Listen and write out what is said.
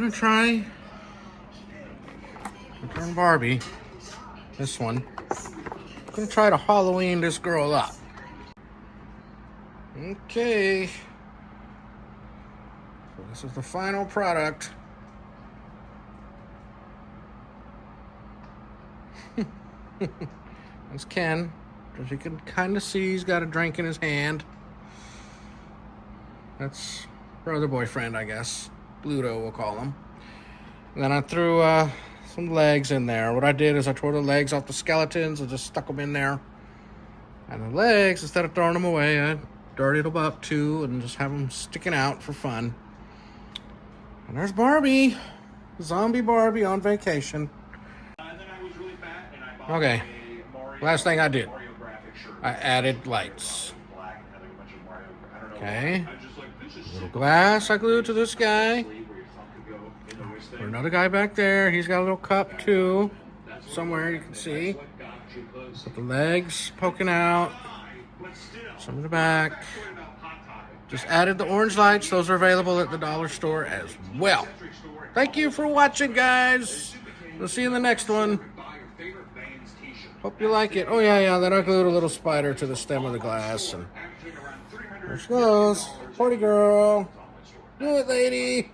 gonna try Barbie. This one. I'm gonna try to Halloween this girl up. Okay. So this is the final product. That's Ken. As you can kind of see, he's got a drink in his hand. That's brother boyfriend, I guess. Bluto, we'll call him. And then I threw some legs in there. What I did is I tore the legs off the skeletons and just stuck them in there. And the legs, instead of throwing them away, I dirtied them up too and just have them sticking out for fun. And there's Barbie. Zombie Barbie on vacation. Okay, last thing I did. I added lights. Okay. A little glass I glued to this guy. Or another guy back there. He's got a little cup too. Somewhere you can see. Put the legs poking out. Some in the back. Just added the orange lights. Those are available at the dollar store as well. Thank you for watching, guys. We'll see you in the next one. Hope you like it. Oh, yeah. Then I glued a little spider to the stem of the glass. And there she goes. Party girl. Do it, lady.